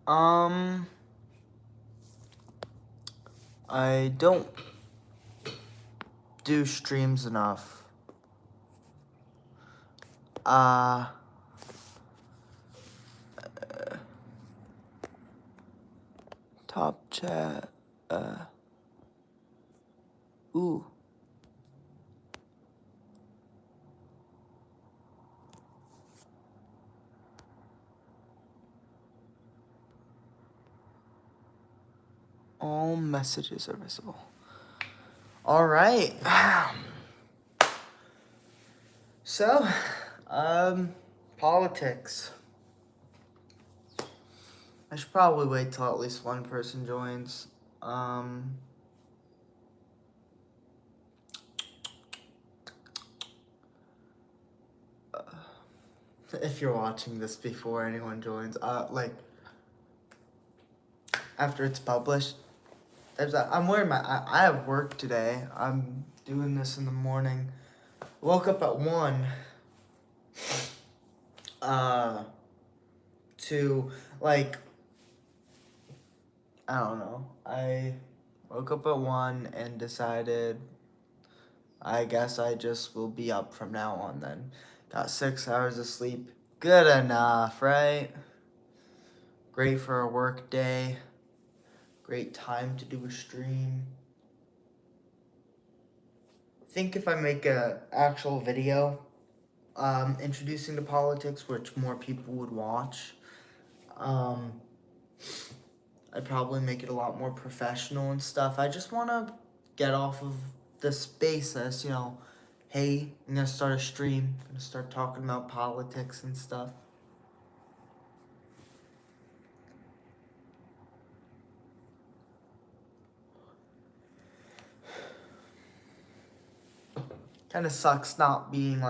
Um, I don't do streams enough. Top chat. Ooh. All messages are visible. All right. So, politics. I should probably wait till at least one person joins. If you're watching this before anyone joins, after it's published, I'm wearing I have work today. I'm doing this in the morning. Woke up at 1. To, I don't know. I woke up at 1 and decided I guess I just will be up from now on then. Got 6 hours of sleep. Good enough, right? Great for a work day. Great time to do a stream. I think if I make a actual video introducing to politics, which more people would watch, I'd probably make it a lot more professional and stuff. I just want to get off of this basis, hey, I'm going to start a stream. I'm going to start talking about politics and stuff. Kind of sucks not being,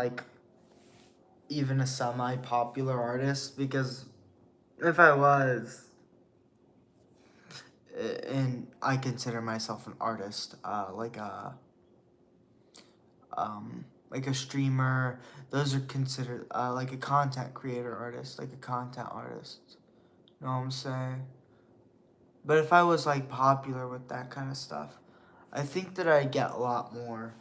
even a semi-popular artist, because if I was, and I consider myself an artist, like a streamer, those are considered, like a content creator artist, like a content artist. Know what I'm saying? But if I was, popular with that kind of stuff, I think that I'd get a lot more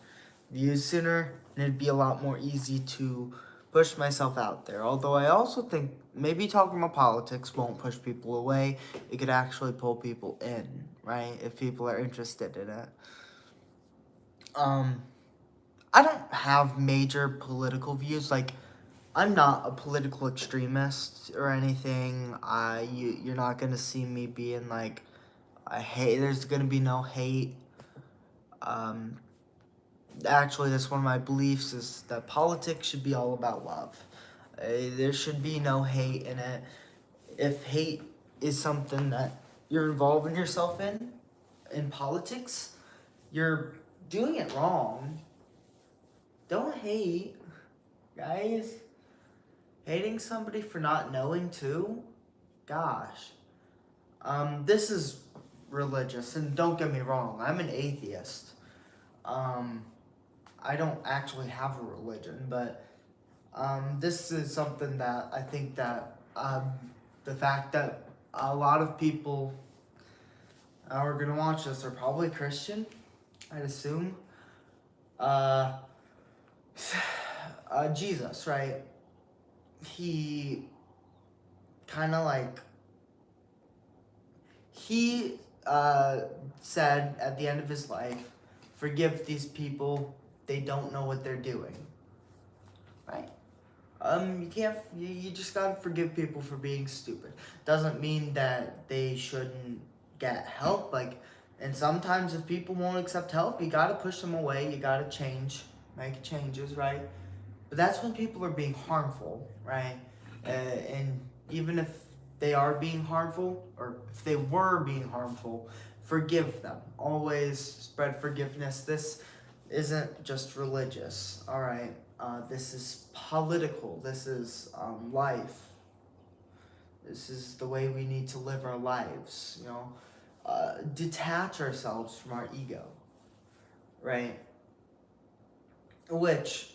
views sooner, and it'd be a lot more easy to push myself out there. Although I also think maybe talking about politics won't push people away. It could actually pull people in, right? If people are interested in it. I don't have major political views. I'm not a political extremist or anything. You're not gonna see me being I hate. There's gonna be no hate. Actually, that's one of my beliefs, is that politics should be all about love. There should be no hate in it. If hate is something that you're involving yourself in politics, you're doing it wrong. Don't hate, guys. Hating somebody for not knowing too? Gosh. This is religious, and don't get me wrong, I'm an atheist. I don't actually have a religion, but this is something that I think that the fact that a lot of people who are going to watch this are probably Christian, I'd assume. Jesus, right? He kind of he said at the end of his life, forgive these people, they don't know what they're doing. Right? You just gotta forgive people for being stupid. Doesn't mean that they shouldn't get help, and sometimes if people won't accept help, you gotta push them away, you gotta make changes, right? But that's when people are being harmful, right? And even if they are being harmful, or if they were being harmful, forgive them. Always spread forgiveness. This isn't just religious, all right? This is political. This is life. This is the way we need to live our lives, detach ourselves from our ego, right? Which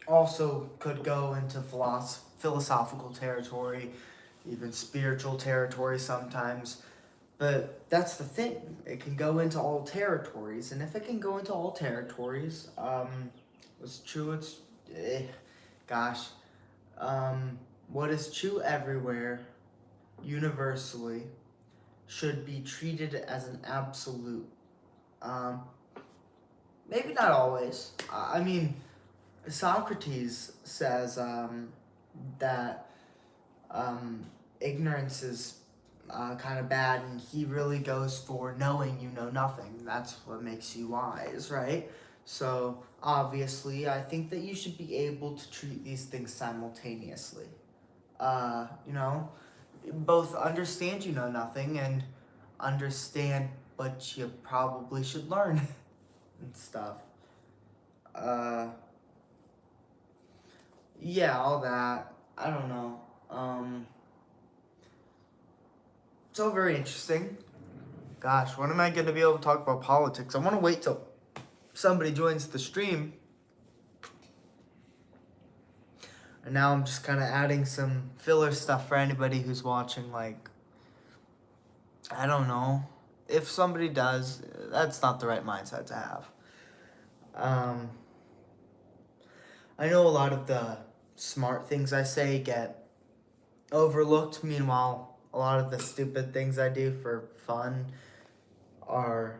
also could go into philosophical territory, even spiritual territory sometimes. But that's the thing. It can go into all territories, and if it can go into all territories, it's true. Gosh, what is true everywhere, universally, should be treated as an absolute. Um, Maybe not always. I mean, Socrates says that ignorance is kind of bad, and he really goes for knowing you know nothing. That's what makes you wise, right? So, obviously, I think that you should be able to treat these things simultaneously. You know, both understand you know nothing and understand what you probably should learn and stuff. Uh, yeah, all that. I don't know. It's all very interesting. Gosh, when am I going to be able to talk about politics? I want to wait till somebody joins the stream. And now I'm just kind of adding some filler stuff for anybody who's watching. Like, I don't know. If somebody does, that's not the right mindset to have. I know a lot of the smart things I say get overlooked. Meanwhile, a lot of the stupid things I do for fun are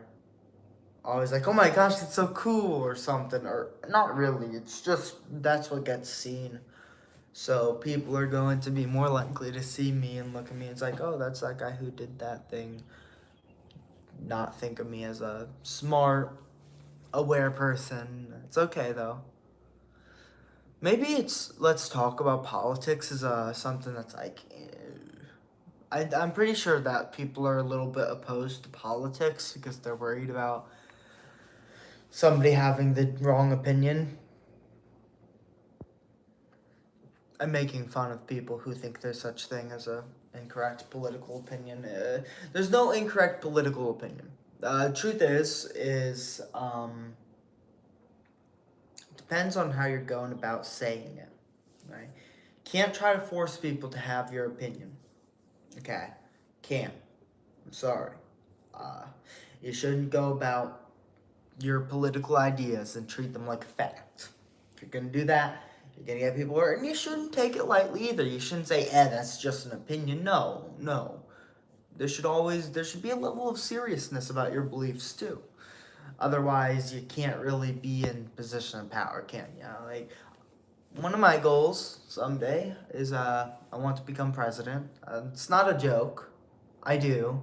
always like, oh my gosh, it's so cool or something. Or not really. It's just that's what gets seen. So people are going to be more likely to see me and look at me. It's like, oh, that's that guy who did that thing. Not think of me as a smart, aware person. It's okay though. Maybe let's talk about politics as something that's like, I'm pretty sure that people are a little bit opposed to politics because they're worried about somebody having the wrong opinion. I'm making fun of people who think there's such thing as a incorrect political opinion. There's no incorrect political opinion. Truth is depends on how you're going about saying it, right? Can't try to force people to have your opinion. Okay, can't. I'm sorry. You shouldn't go about your political ideas and treat them like a fact. If you're gonna do that, you're gonna get people hurt, and you shouldn't take it lightly either. You shouldn't say, that's just an opinion. No. There should be a level of seriousness about your beliefs too. Otherwise, you can't really be in position of power, can you? Like, one of my goals someday is I want to become president. It's not a joke. I do.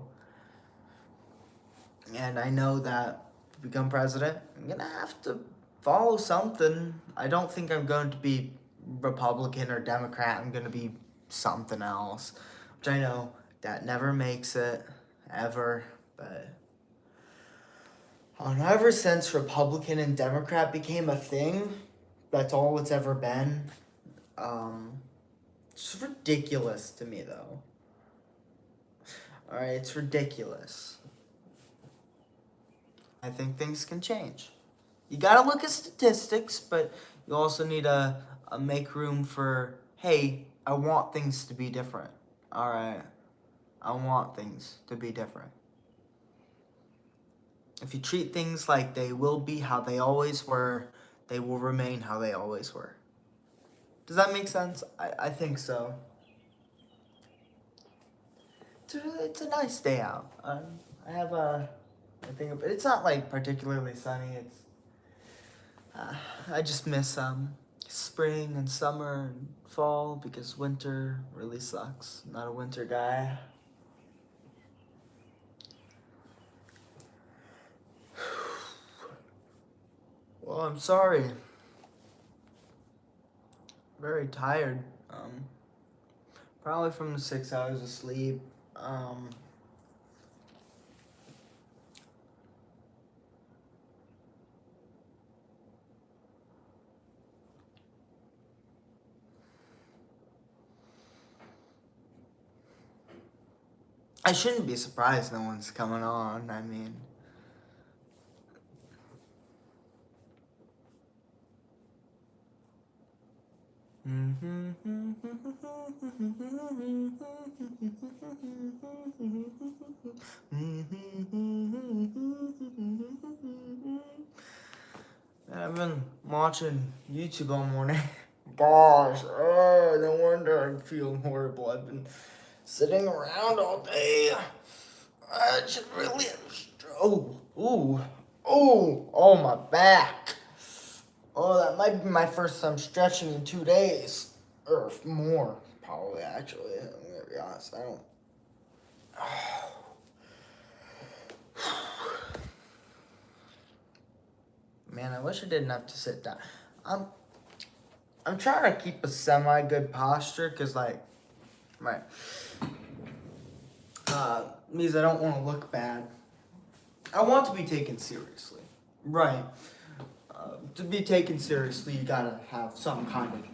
And I know that to become president, I'm going to have to follow something. I don't think I'm going to be Republican or Democrat. I'm going to be something else, which I know that never makes it, ever. But ever since Republican and Democrat became a thing, that's all it's ever been. It's ridiculous to me, though. Alright, it's ridiculous. I think things can change. You gotta look at statistics, but you also need to make room for, hey, I want things to be different. Alright, I want things to be different. If you treat things like they will be how they always were, they will remain how they always were. Does that make sense? I think so. It's a nice day out. I have I think it's not like particularly sunny. It's I just miss spring and summer and fall because winter really sucks. I'm not a winter guy. Well, I'm sorry. Very tired. Probably from the 6 hours of sleep. I shouldn't be surprised no one's coming on. I mean, I've been watching YouTube all morning. Gosh, no wonder I'm feeling horrible. I've been sitting around all day. I should really. Oh, my back. Oh, that might be my first time stretching in 2 days. Or more, probably, actually. I'm gonna be honest. I don't. Man, I wish I didn't have to sit down. I'm trying to keep a semi-good posture, because, right. Means I don't want to look bad. I want to be taken seriously. Right. To be taken seriously, you gotta have some kind of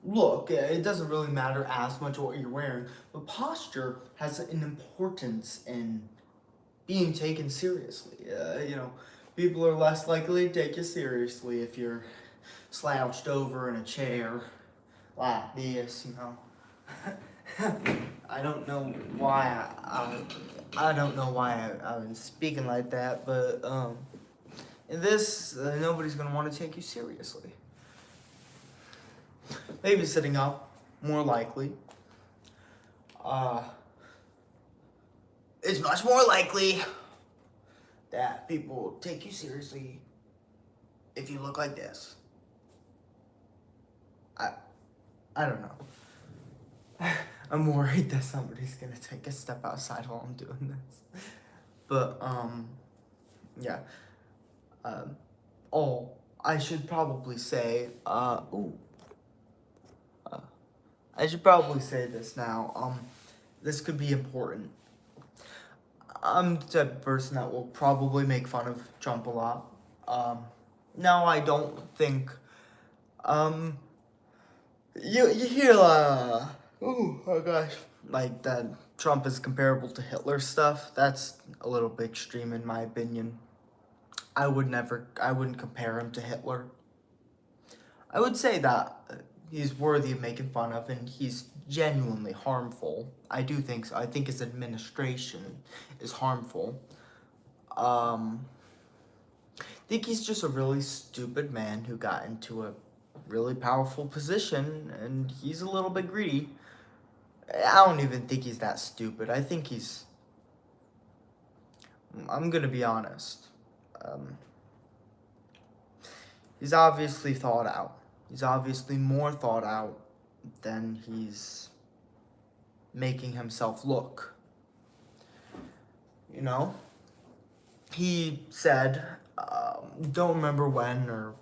look. It doesn't really matter as much what you're wearing, but posture has an importance in being taken seriously. People are less likely to take you seriously if you're slouched over in a chair like this, I don't know why I don't know why I was speaking like that, but in this, nobody's gonna want to take you seriously. Maybe sitting up, more likely. It's much more likely that people will take you seriously if you look like this. I don't know. I'm worried that somebody's gonna take a step outside while I'm doing this. But, yeah. I should probably say, I should probably say this now. This could be important. I'm the type of person that will probably make fun of Trump a lot. No, I don't think, you hear, oh gosh, like that Trump is comparable to Hitler stuff. That's a little bit extreme in my opinion. I wouldn't compare him to Hitler. I would say that he's worthy of making fun of, and he's genuinely harmful. I do think so. I think his administration is harmful. I think he's just a really stupid man who got into a really powerful position, and he's a little bit greedy. I don't even think he's that stupid. I think I'm gonna be honest. He's obviously thought out. He's obviously more thought out than he's making himself look. He said, don't remember when or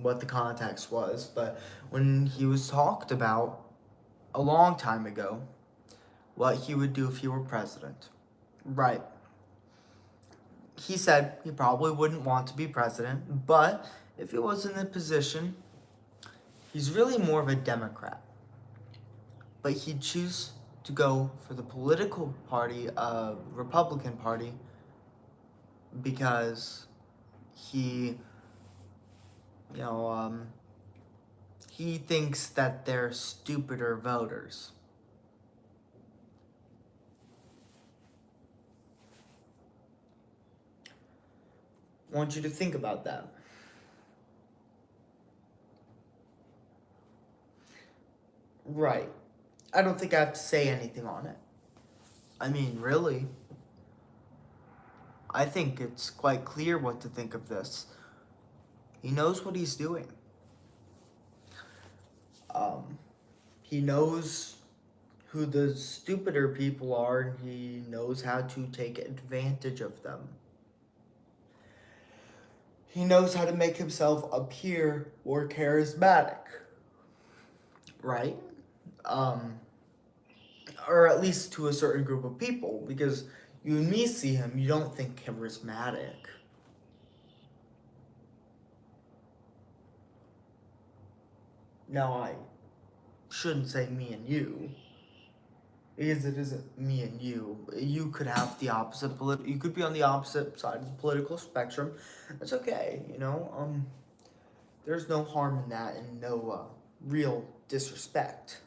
what the context was, but when he was talked about a long time ago, what he would do if he were president. Right. He said he probably wouldn't want to be president, but if he was in the position, he's really more of a Democrat. But he'd choose to go for the political party, Republican Party, because he thinks that they're stupider voters. I want you to think about that. Right. I don't think I have to say anything on it. I mean, really. I think it's quite clear what to think of this. He knows what he's doing. He knows who the stupider people are, and he knows how to take advantage of them. He knows how to make himself appear more charismatic. Right? Or at least to a certain group of people, because you and me see him, you don't think charismatic. Now, I shouldn't say me and you, because it isn't me and you. You could have the opposite you could be on the opposite side of the political spectrum. That's okay, There's no harm in that, and no real disrespect,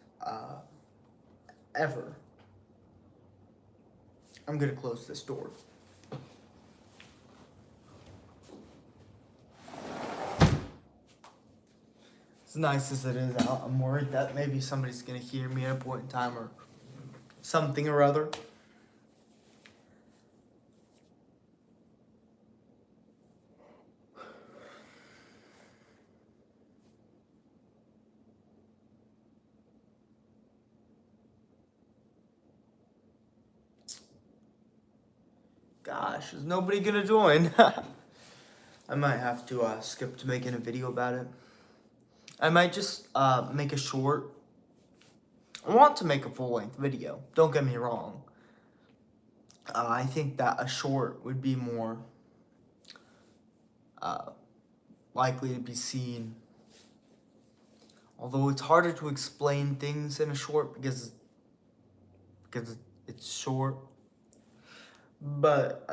ever. I'm gonna close this door. As nice as it is out, I'm worried that maybe somebody's gonna hear me at a point in time or something or other. Gosh, is nobody gonna join? I might have to skip to making a video about it. I might just make a short. I want to make a full-length video, don't get me wrong. I think that a short would be more likely to be seen. Although it's harder to explain things in a short because it's short. But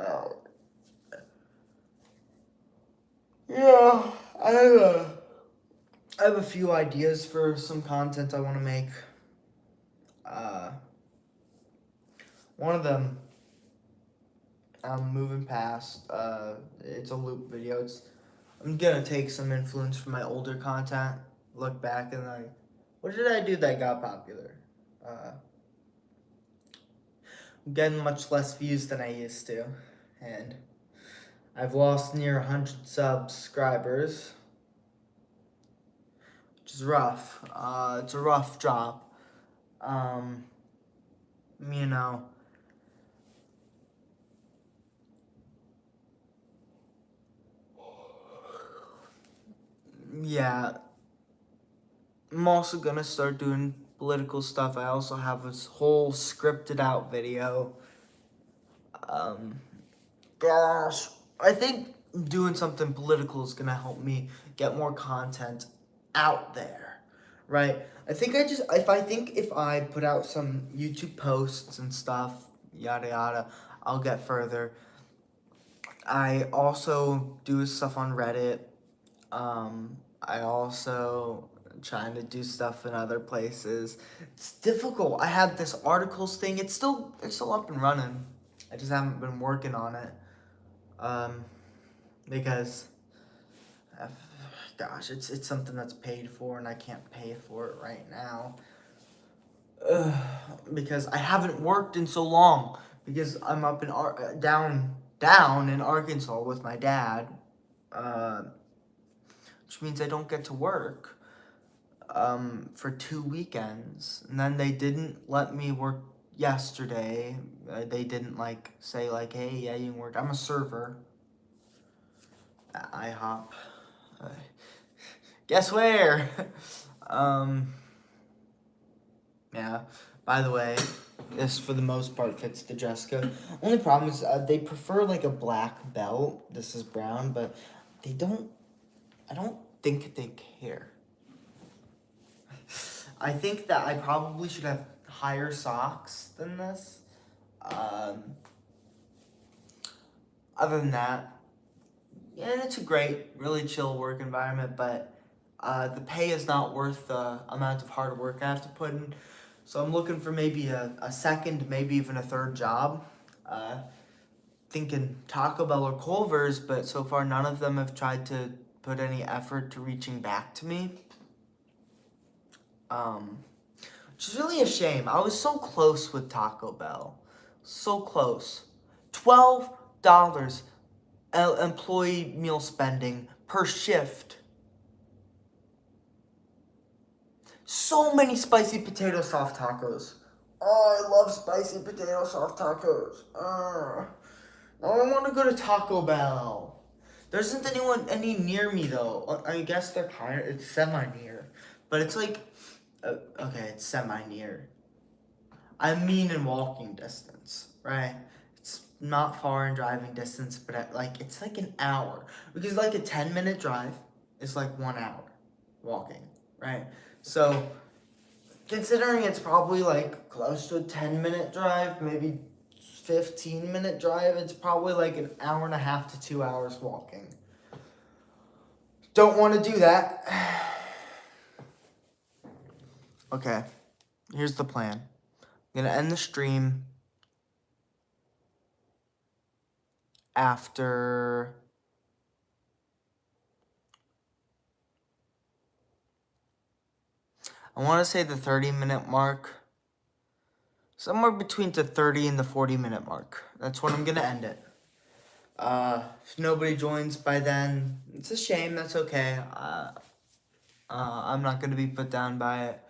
yeah, I have a few ideas for some content I want to make. One of them I'm moving past. It's a loop video. I'm gonna take some influence from my older content, look back and like, what did I do that got popular? I'm getting much less views than I used to, and I've lost near 100 subscribers, which is rough. It's a rough job. You know, yeah. I'm also gonna start doing political stuff. I also have this whole scripted out video. Gosh, I think doing something political is gonna help me get more content out there, right? If I put out some YouTube posts and stuff, yada yada, I'll get further. I also do stuff on Reddit. I also trying to do stuff in other places. It's difficult. I have this articles thing. It's still up and running. I just haven't been working on it. Because gosh, it's something that's paid for and I can't pay for it right now. Because I haven't worked in so long because I'm up in down in Arkansas with my dad. Which means I don't get to work for 2 weekends. And then they didn't let me work yesterday. They didn't say hey, yeah, you can work. I'm a server at IHOP. Guess where? Yeah. By the way, this for the most part fits to Jessica. Only problem is they prefer a black belt. This is brown, but they don't. I don't think they care. I think that I probably should have higher socks than this. Other than that, yeah, it's a great, really chill work environment, but the pay is not worth the amount of hard work I have to put in. So I'm looking for maybe a second, maybe even a third job. Thinking Taco Bell or Culver's, but so far none of them have tried to put any effort to reaching back to me. Which is really a shame. I was so close with Taco Bell. So close. $12 employee meal spending per shift. So many spicy potato soft tacos. Oh, I love spicy potato soft tacos. Now I want to go to Taco Bell. There isn't any near me though. I guess it's semi-near. But it's okay, it's semi-near. I mean in walking distance, right? It's not far in driving distance, but it's an hour. Because a 10-minute drive is 1 hour walking, right? So, considering it's probably close to a 10-minute drive, maybe 15-minute drive, it's probably an hour and a half to 2 hours walking. Don't want to do that. Okay, here's the plan. I'm gonna end the stream after I want to say the 30-minute mark. Somewhere between the 30 and the 40-minute mark. That's when I'm gonna end it. If nobody joins by then, it's a shame. That's okay. I'm not gonna be put down by it.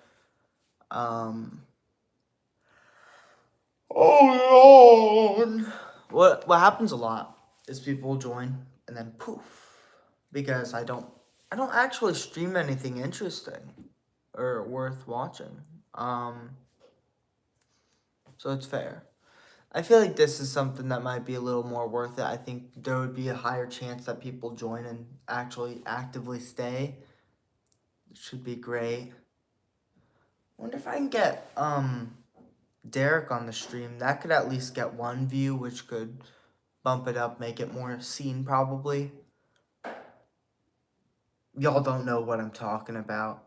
Oh Lord. What happens a lot is people join and then poof, because I don't actually stream anything interesting or worth watching. So it's fair. I feel like this is something that might be a little more worth it. I think there would be a higher chance that people join and actually actively stay. It should be great. Wonder if I can get Derek on the stream. That could at least get one view, which could bump it up, make it more seen probably. Y'all don't know what I'm talking about.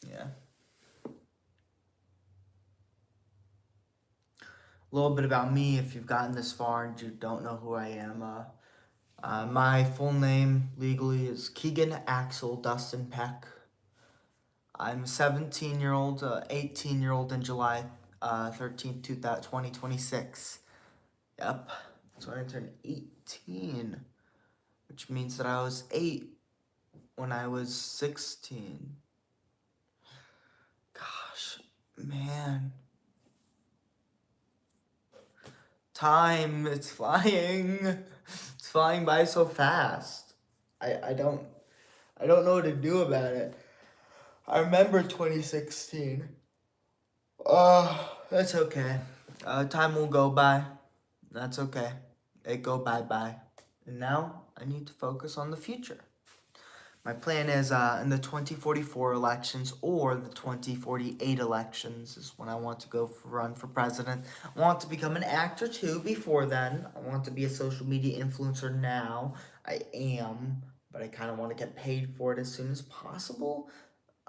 Yeah. A little bit about me, if you've gotten this far and you don't know who I am. My full name legally is Keegan Axel Dustin Peck. I'm a 17-year-old, 18-year-old in July 13th, 2026. Yep, that's when I turned 18, which means that I was 8 when I was 16. Gosh, man. Time, it's flying. It's flying by so fast. I don't know what to do about it. I remember 2016. That's okay. Time will go by. That's okay. It go bye-bye. And now I need to focus on the future. My plan is in the 2044 elections or the 2048 elections is when I want to go run for president. I want to become an actor too before then. I want to be a social media influencer now. I am, but I kind of want to get paid for it as soon as possible.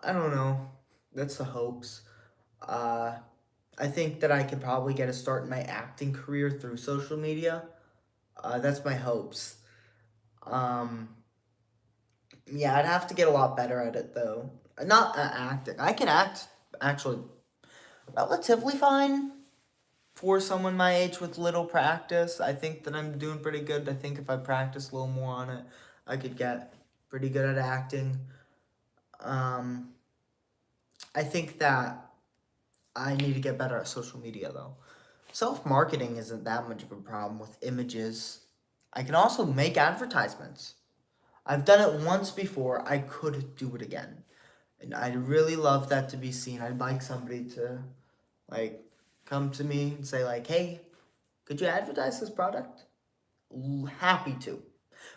I don't know. That's the hopes. I think that I could probably get a start in my acting career through social media. That's my hopes. Yeah, I'd have to get a lot better at it though. Not at acting. I can act actually relatively fine for someone my age with little practice. I think that I'm doing pretty good. I think if I practice a little more on it, I could get pretty good at acting. I think that I need to get better at social media though. Self-marketing isn't that much of a problem with images. I can also make advertisements. I've done it once before. I could do it again. And I'd really love that to be seen. I'd like somebody to, like, come to me and say, like, hey, could you advertise this product? Happy to.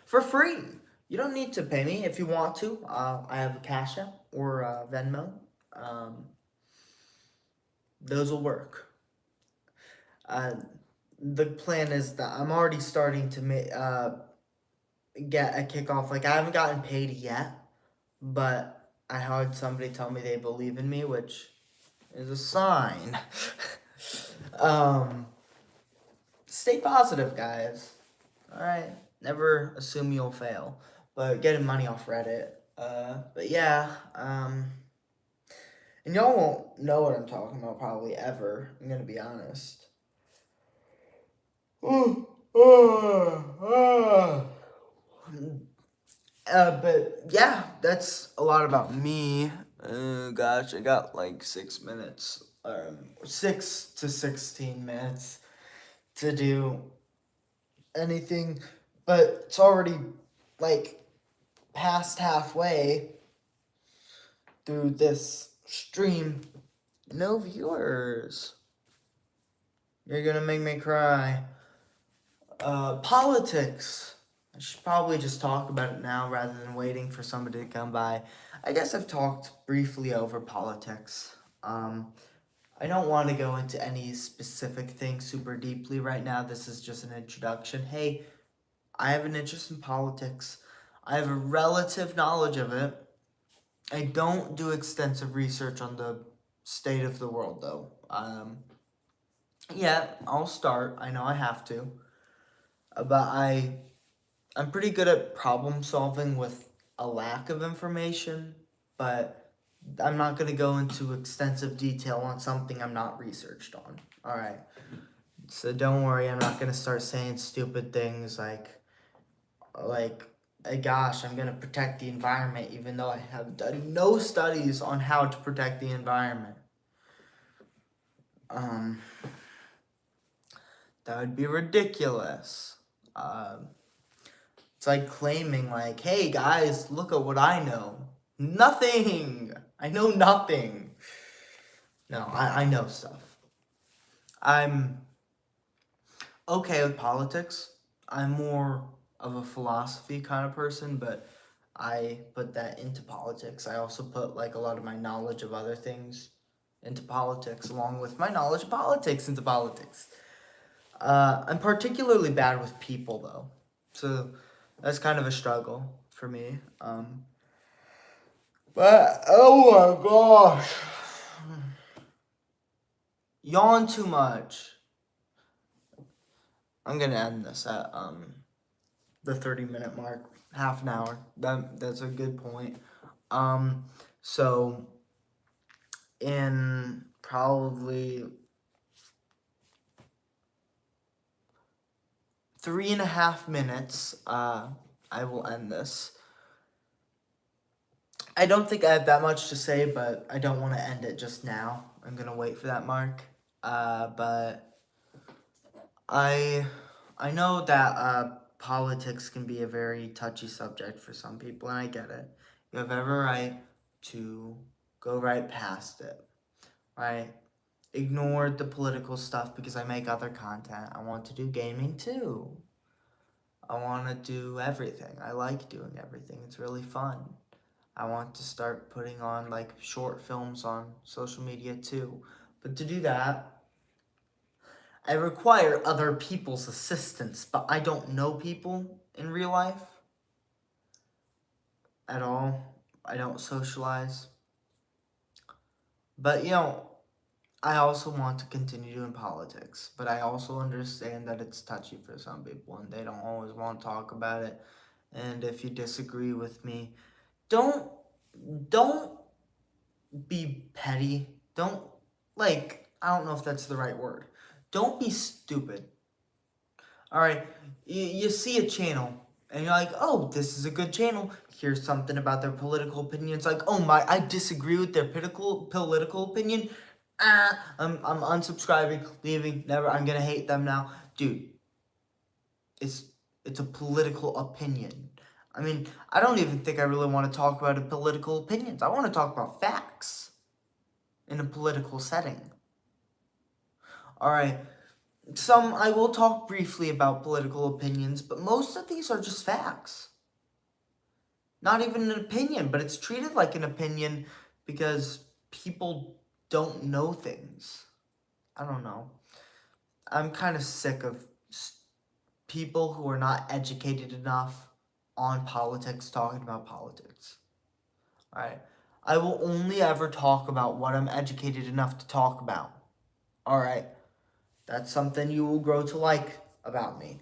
For free. You don't need to pay me if you want to. I have a Cash App or Venmo. Those will work. The plan is that I'm already starting to get a kickoff. Like, I haven't gotten paid yet, but I had somebody tell me they believe in me, which is a sign. Stay positive, guys. Alright? Never assume you'll fail. But getting money off Reddit. But yeah, and y'all won't know what I'm talking about probably ever. I'm gonna be honest. But yeah, that's a lot about me. Gosh, I got like 6 minutes, 6 to 16 minutes to do anything, but it's already like past halfway through this stream. No viewers. You're gonna make me cry. Politics. I should probably just talk about it now rather than waiting for somebody to come by. I guess I've talked briefly over politics. I don't want to go into any specific thing super deeply right now. This is just an introduction. Hey, I have an interest in politics. I have a relative knowledge of it. I don't do extensive research on the state of the world, though. Yeah, I'll start. I know I have to. But I'm pretty good at problem solving with a lack of information, but I'm not going to go into extensive detail on something I'm not researched on. All right. So don't worry, I'm not going to start saying stupid things like gosh, I'm going to protect the environment even though I have done no studies on how to protect the environment. That would be ridiculous. It's like claiming like, hey guys, look at what I know. Nothing. I know nothing. No, I know stuff. I'm okay with politics. I'm more of a philosophy kind of person, but I put that into politics. I also put like a lot of my knowledge of other things into politics, along with my knowledge of politics into politics. I'm particularly bad with people though, so that's kind of a struggle for me. But oh my gosh, yawn too much. I'm gonna end this at the 30-minute mark, half an hour. That's a good point. So in probably 3.5 minutes, I will end this. I don't think I have that much to say, but I don't want to end it just now. I'm gonna wait for that mark. But I know that politics can be a very touchy subject for some people, and I get it. You have every right to go right past it, right? Ignore the political stuff because I make other content. I want to do gaming too. I want to do everything. I like doing everything. It's really fun. I want to start putting on like short films on social media too. But to do that, I require other people's assistance, but I don't know people in real life at all. I don't socialize. But I also want to continue doing politics, but I also understand that it's touchy for some people and they don't always want to talk about it. And if you disagree with me, don't be petty. Don't I don't know if that's the right word. Don't be stupid. All right, you see a channel and you're like, oh, this is a good channel. Here's something about their political opinion. It's like, oh my, I disagree with their political opinion. I'm unsubscribing, leaving, never. I'm gonna hate them now, dude. It's a political opinion. I mean, I don't even think I really want to talk about political opinions. I want to talk about facts in a political setting. All right. I will talk briefly about political opinions, but most of these are just facts. Not even an opinion, but it's treated like an opinion because people don't know things. I don't know. I'm kind of sick of people who are not educated enough on politics talking about politics. All right. I will only ever talk about what I'm educated enough to talk about. All right. That's something you will grow to like about me.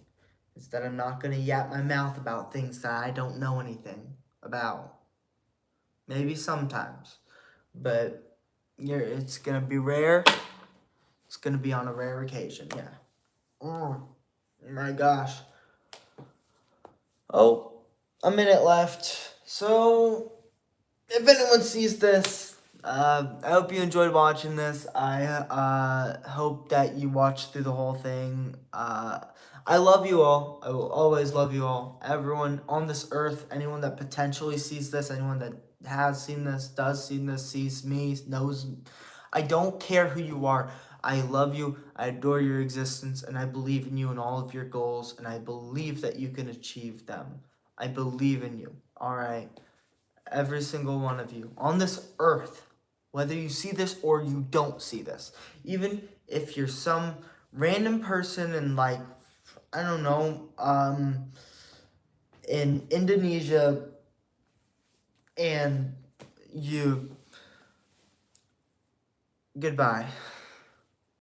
Is that I'm not going to yap my mouth about things that I don't know anything about. Maybe sometimes. But it's going to be rare. It's going to be on a rare occasion, yeah. Oh my gosh. Oh, a minute left. So, if anyone sees this, I hope you enjoyed watching this. I hope that you watched through the whole thing. I love you all. I will always love you all. Everyone on this earth, anyone that potentially sees this, anyone that has seen this, does see this, sees me, knows. I don't care who you are. I love you. I adore your existence, and I believe in you and all of your goals, and I believe that you can achieve them. I believe in you. All right. Every single one of you on this earth, whether you see this or you don't see this, even if you're some random person in I don't know, in Indonesia and you. Goodbye.